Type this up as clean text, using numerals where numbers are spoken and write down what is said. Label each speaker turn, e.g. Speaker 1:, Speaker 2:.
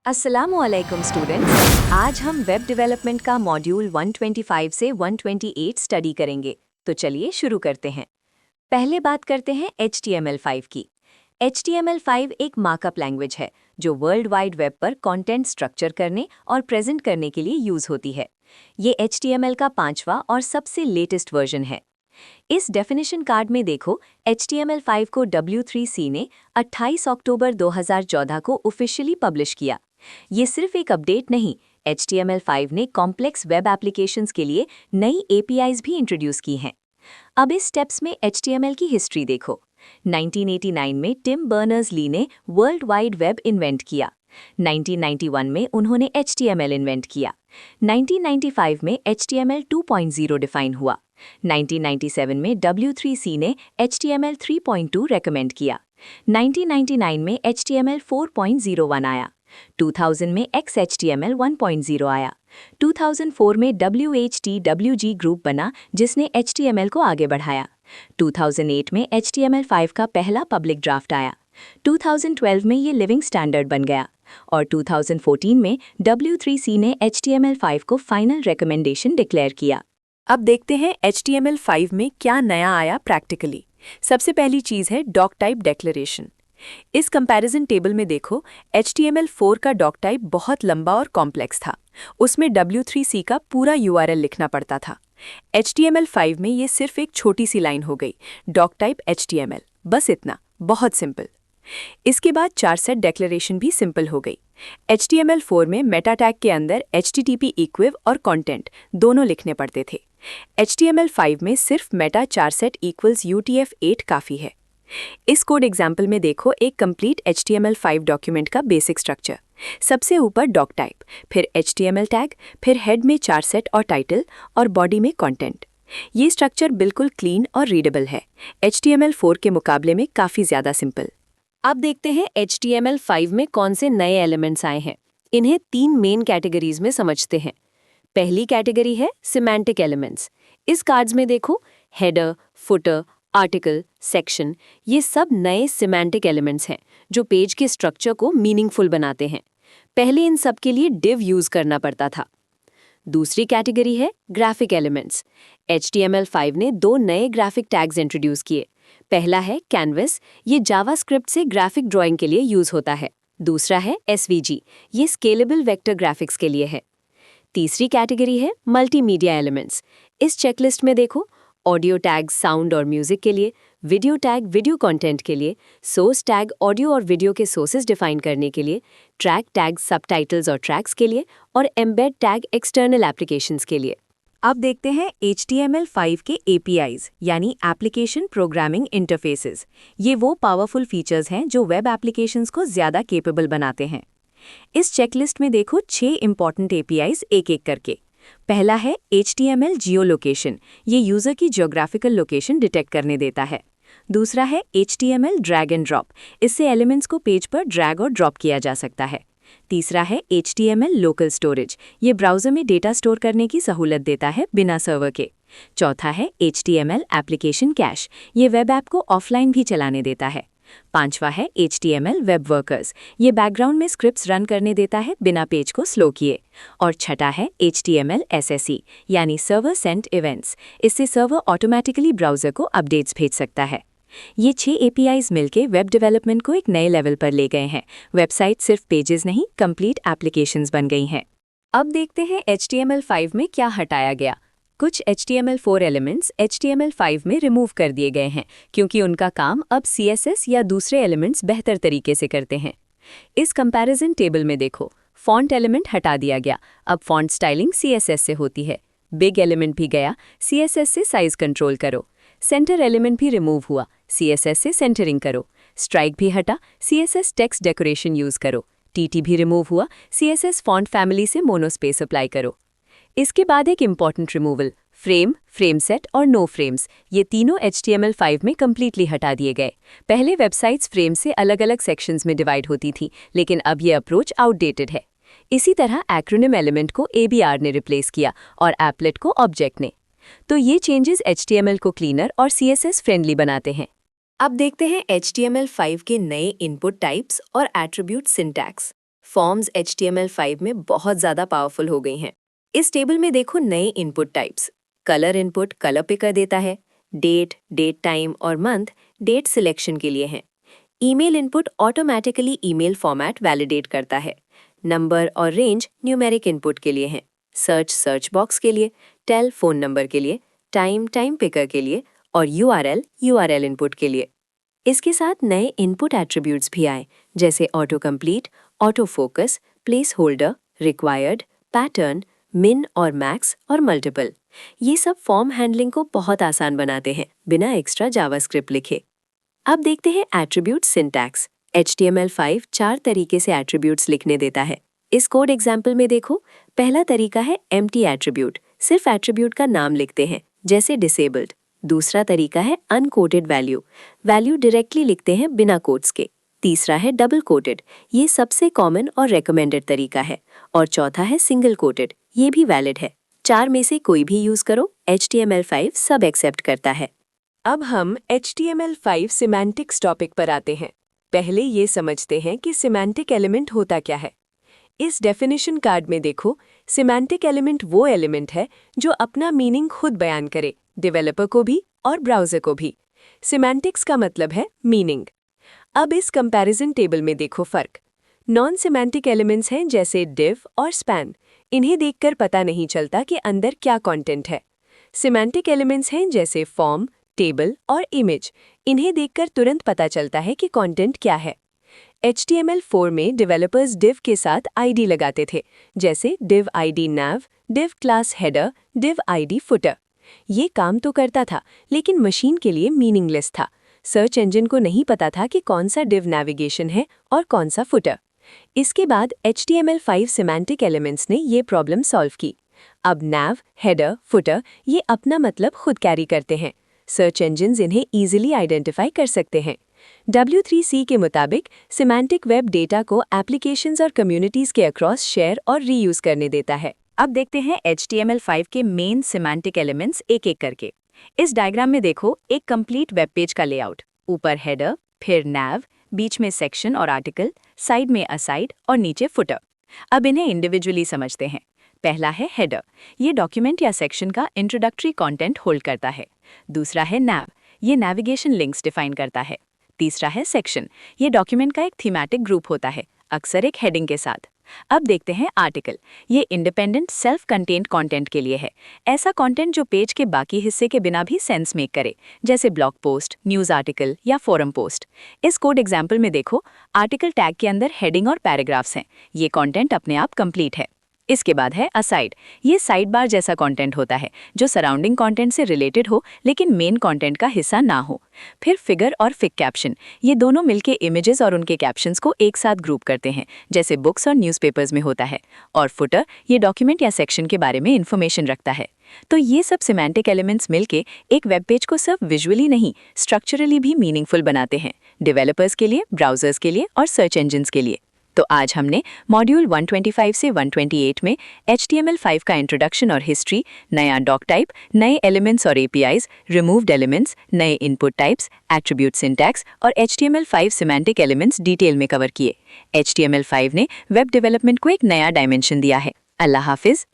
Speaker 1: अस्सलामुअलैकुम स्टूडेंट्स, आज हम वेब डेवलपमेंट का मॉड्यूल 125 से 128 स्टडी करेंगे। तो चलिए शुरू करते हैं। पहले बात करते हैं HTML5 की। HTML5 एक मार्कअप लैंग्वेज है जो वर्ल्ड वाइड वेब पर कंटेंट स्ट्रक्चर करने और प्रेजेंट करने के लिए यूज होती है। ये HTML का 5वां और सबसे लेटेस्ट वर्जन है। इस डेफिनेशन कार्ड में देखो, HTML5 को W3C ने 28 अक्टूबर 2014 को ऑफिशियली पब्लिश किया। ये सिर्फ एक अपडेट नहीं, HTML5 ने कॉम्प्लेक्स वेब एप्लीकेशंस के लिए नई APIs भी इंट्रोड्यूस की हैं। अब इस स्टेप्स में HTML की हिस्ट्री देखो। 1989 में टिम बर्नर्स-ली ने वर्ल्ड वाइड वेब इन्वेंट किया। 1991 में उन्होंने HTML इन्वेंट किया। 1995 में HTML 2.0 डिफाइन हुआ। 1997 में W3C ने HTML 3.2 रेकमेंड किया। 1999 में HTML 4.01 आया। 2000 में XHTML 1.0 आया। 2004 में WHTWG ग्रुप बना जिसने HTML को आगे बढ़ाया। 2008 में HTML5 का पहला पब्लिक ड्राफ्ट आया। 2012 में ये लिविंग स्टैंडर्ड बन गया और 2014 में W3C ने HTML5 को फाइनल रिकमेंडेशन डिक्लेयर किया। अब देखते हैं HTML5 में क्या नया आया प्रैक्टिकली। सबसे पहली चीज़ है डॉक टाइप डिक्लेरेशन। इस कंपैरिजन टेबल में देखो, HTML4 का डॉक टाइप बहुत लंबा और कॉम्प्लेक्स था। उसमें W3C का पूरा URL लिखना पड़ता था। HTML5 में ये सिर्फ एक छोटी सी लाइन हो गई, डॉक टाइप HTML, बस इतना, बहुत सिंपल। इसके बाद 4 सेट डिक्लेरेशन भी सिंपल हो गई। HTML4 में मेटा टैग के अंदर HTTP इक्विव और कंटेंट दोनों लिखने पड़ते थे। HTML5 में सिर्फ मेटा 4 सेट इक्वल्स UTF-8 काफ़ी है। इस कोड एग्जाम्पल में देखो एक कंप्लीट HTML5 डॉक्यूमेंट का बेसिक स्ट्रक्चर। सबसे ऊपर डॉक टाइप, फिर HTML टैग, फिर हेड में 4 सेट और टाइटल और बॉडी में कंटेंट। ये स्ट्रक्चर बिल्कुल क्लीन और रीडेबल है, HTML4 के मुकाबले में काफ़ी ज़्यादा सिंपल। अब देखते हैं HTML5 में कौन से नए एलिमेंट्स आए हैं। इन्हें 3 मेन कैटेगरीज में समझते हैं। पहली कैटेगरी है सिमेंटिक एलिमेंट्स। इस कार्ड्स में देखो, हेडर, फुटर, आर्टिकल, सेक्शन, ये सब नए सिमेंटिक एलिमेंट्स हैं जो पेज के स्ट्रक्चर को मीनिंगफुल बनाते हैं। पहले इन सब के लिए डिव यूज करना पड़ता था। दूसरी कैटेगरी है ग्राफिक एलिमेंट्स। HTML5 ने 2 नए ग्राफिक टैग्स इंट्रोड्यूस किए। पहला है कैनवस, ये जावास्क्रिप्ट से ग्राफिक ड्राइंग के लिए यूज होता है। दूसरा है SVG, ये स्केलेबल वेक्टर ग्राफिक्स के लिए है। तीसरी कैटेगरी है मल्टीमीडिया एलिमेंट्स। इस चेकलिस्ट में देखो, ऑडियो टैग साउंड और म्यूजिक के लिए, वीडियो टैग वीडियो कंटेंट के लिए, सोर्स टैग ऑडियो और वीडियो के सोर्सेज डिफाइन करने के लिए, ट्रैक टैग सबटाइटल्स और ट्रैक्स के लिए और एम्बेड टैग एक्सटर्नल एप्लीकेशंस के लिए। अब देखते हैं HTML5 के APIs यानी एप्लीकेशन प्रोग्रामिंग इंटरफेसेस। ये वो पावरफुल फीचर्स हैं जो वेब एप्लीकेशंस को ज़्यादा केपेबल बनाते हैं। इस चेकलिस्ट में देखो 6 इंपॉर्टेंट APIs एक-एक करके। पहला है HTML जियोलोकेशन, ये यूज़र की जियोग्राफिकल लोकेशन डिटेक्ट करने देता है। दूसरा है HTML ड्रैग एंड ड्रॉप, इससे एलिमेंट्स को पेज पर ड्रैग और ड्रॉप किया जा सकता है। तीसरा है HTML लोकल स्टोरेज, ये ब्राउज़र में डेटा स्टोर करने की सहूलत देता है बिना सर्वर के। चौथा है HTML एप्लीकेशन कैश, ये वेब ऐप को ऑफलाइन भी चलाने देता है। पांचवा है HTML वेब वर्कर्स, ये बैकग्राउंड में स्क्रिप्ट्स रन करने देता है बिना पेज को स्लो किए। और छठा है HTML SSE यानी सर्वर सेंट इवेंट्स, इससे सर्वर ऑटोमेटिकली ब्राउज़र को अपडेट्स भेज सकता है। ये 6 APIs मिलके वेब डेवलपमेंट को एक नए लेवल पर ले गए हैं। वेबसाइट सिर्फ पेजेस नहीं, कंप्लीट एप्लीकेशंस बन गई हैं। अब देखते हैं HTML5 में क्या हटाया गया। कुछ HTML4 एलिमेंट्स HTML5 में रिमूव कर दिए गए हैं क्योंकि उनका काम अब CSS या दूसरे एलिमेंट्स बेहतर तरीके से करते हैं। इस कंपैरिजन टेबल में देखो, फॉन्ट एलिमेंट हटा दिया गया, अब फॉन्ट स्टाइलिंग CSS से होती है। बिग एलिमेंट भी गया, CSS से साइज कंट्रोल करो। सेंटर एलिमेंट भी रिमूव हुआ, CSS से सेंटरिंग करो। स्ट्राइक भी हटा, CSS टेक्स्ट डेकोरेशन यूज करो। TT भी रिमूव हुआ, CSS फॉन्ट फैमिली से मोनोस्पेस अप्लाई करो। इसके बाद एक important removal, frame, frame set और नो फ्रेम्स, ये तीनों HTML5 में कम्प्लीटली हटा दिए गए। पहले वेबसाइट्स फ्रेम से अलग अलग सेक्शंस में डिवाइड होती थी, लेकिन अब ये अप्रोच आउटडेटेड है। इसी तरह एक्रोनिम एलिमेंट को ABR ने रिप्लेस किया और एप्लेट को ऑब्जेक्ट ने। तो ये चेंजेस HTML को क्लीनर और CSS फ्रेंडली बनाते हैं। अब देखते हैं HTML5 के नए इनपुट टाइप्स और एट्रीब्यूट सिंटैक्स। फॉर्म्स HTML5 में बहुत ज़्यादा पावरफुल हो गई हैं। इस टेबल में देखो नए input types. Colour input colour picker देता है। डेट, डेट टाइम और मंथ डेट सिलेक्शन के लिए हैं। Email input automatically email format validate करता है। नंबर और रेंज न्यूमेरिक इनपुट के लिए हैं। सर्च बॉक्स के लिए, टेल फोन नंबर के लिए, टाइम पिकर के लिए और यूआरएल इनपुट के लिए। इसके साथ नए इनपुट एट्रीब्यूट्स भी आए, जैसे auto complete, auto focus, place holder, required, pattern, मिन और मैक्स और मल्टीपल। ये सब फॉर्म हैंडलिंग को बहुत आसान बनाते हैं बिना एक्स्ट्रा जावास्क्रिप्ट लिखे। अब देखते हैं एट्रीब्यूट सिंटैक्स। HTML5 4 तरीके से एट्रीब्यूट्स लिखने देता है। इस कोड एग्जाम्पल में देखो, पहला तरीका है एम्प्टी एट्रीब्यूट, सिर्फ एट्रीब्यूट का नाम लिखते हैं, जैसे डिसेबल्ड। दूसरा तरीका है अनकोटेड वैल्यू, वैल्यू डायरेक्टली लिखते हैं बिना कोट्स के। तीसरा है डबल कोटेड, ये सबसे कॉमन और रेकमेंडेड तरीका है। और चौथा है सिंगल कोटेड, ये भी वैलिड है। 4 में से कोई भी यूज करो, HTML5 सब एक्सेप्ट करता है।
Speaker 2: अब हम HTML5 सिमेंटिक्स टॉपिक पर आते हैं। पहले ये समझते हैं कि सिमेंटिक एलिमेंट होता क्या है। इस डेफिनेशन कार्ड में देखो, सिमेंटिक एलिमेंट वो एलिमेंट है जो अपना मीनिंग खुद बयान करे, डेवलपर को भी और ब्राउज़र को भी। सिमेंटिक्स का मतलब है मीनिंग। अब इस कंपैरिजन टेबल में देखो फ़र्क। नॉन सिमेंटिक एलिमेंट्स हैं जैसे डिव और स्पैन, इन्हें देखकर पता नहीं चलता कि अंदर क्या कंटेंट है। सिमेंटिक एलिमेंट्स हैं जैसे फॉर्म, टेबल और इमेज, इन्हें देखकर तुरंत पता चलता है कि कंटेंट क्या है। HTML4 में डेवलपर्स div के साथ ID लगाते थे, जैसे div ID nav, div class header, div ID footer। ये काम तो करता था, लेकिन मशीन के लिए मीनिंगलेस था। सर्च इंजन को नहीं पता था कि कौन सा div नेविगेशन है और कौन सा footer। इसके बाद HTML5 सिमेंटिक एलिमेंट्स ने ये प्रॉब्लम सॉल्व की। अब nav, header, footer ये अपना मतलब खुद कैरी करते हैं। सर्च इंजन्स इन्हें ईजिली आइडेंटिफाई कर सकते हैं। W3C के मुताबिक सिमेंटिक वेब डेटा को एप्लीकेशंस और कम्युनिटीज के अक्रॉस शेयर और रीयूज करने देता है। अब देखते हैं HTML5 के मेन सिमेंटिक एलिमेंट्स एक एक करके। इस डायग्राम में देखो एक कंप्लीट वेब पेज का लेआउट। ऊपर हेडर, फिर nav, बीच में सेक्शन और आर्टिकल, साइड में असाइड और नीचे फुटर। अब इन्हें इंडिविजुअली समझते हैं। पहला है हेडर, ये डॉक्यूमेंट या सेक्शन का इंट्रोडक्टरी कंटेंट होल्ड करता है। दूसरा है nav, ये नेविगेशन लिंक्स डिफाइन करता है। तीसरा है सेक्शन, ये डॉक्यूमेंट का एक थीमेटिक ग्रुप होता है, अक्सर एक हेडिंग के साथ। अब देखते हैं आर्टिकल, ये इंडिपेंडेंट सेल्फ कंटेंट कंटेंट के लिए है। ऐसा कंटेंट जो पेज के बाकी हिस्से के बिना भी सेंस मेक करे, जैसे ब्लॉग पोस्ट, न्यूज़ आर्टिकल या फोरम पोस्ट। इस कोड एग्जाम्पल में देखो, आर्टिकल टैग के अंदर हेडिंग और पैराग्राफ्स हैं। ये कंटेंट अपने आप कंप्लीट है। इसके बाद है असाइड, ये साइड बार जैसा कंटेंट होता है जो सराउंडिंग कंटेंट से रिलेटेड हो लेकिन मेन कंटेंट का हिस्सा ना हो। फिर फिगर और फिक कैप्शन, ये दोनों मिलके इमेजेस और उनके कैप्शंस को एक साथ ग्रुप करते हैं, जैसे बुक्स और न्यूज़पेपर्स में होता है। और फुटर, ये डॉक्यूमेंट या सेक्शन के बारे में इन्फॉर्मेशन रखता है। तो ये सब सिमेंटिक एलिमेंट्स मिलके एक वेब पेज को सिर्फ विजुअली नहीं, स्ट्रक्चरली भी मीनिंगफुल बनाते हैं, डेवलपर्स के लिए, ब्राउजर्स के लिए और सर्च इंजिन्स के लिए। तो आज हमने मॉड्यूल 125 से 128 में HTML5 का इंट्रोडक्शन और हिस्ट्री, नया डॉक टाइप, नए एलिमेंट्स और APIs, रिमूव्ड एलिमेंट्स, नए इनपुट टाइप्स, एट्रीब्यूट सिंटैक्स और HTML5 सिमेंटिक एलिमेंट्स डिटेल में कवर किए। HTML5 ने वेब डेवलपमेंट को एक नया डायमेंशन दिया है। अल्लाह हाफिज।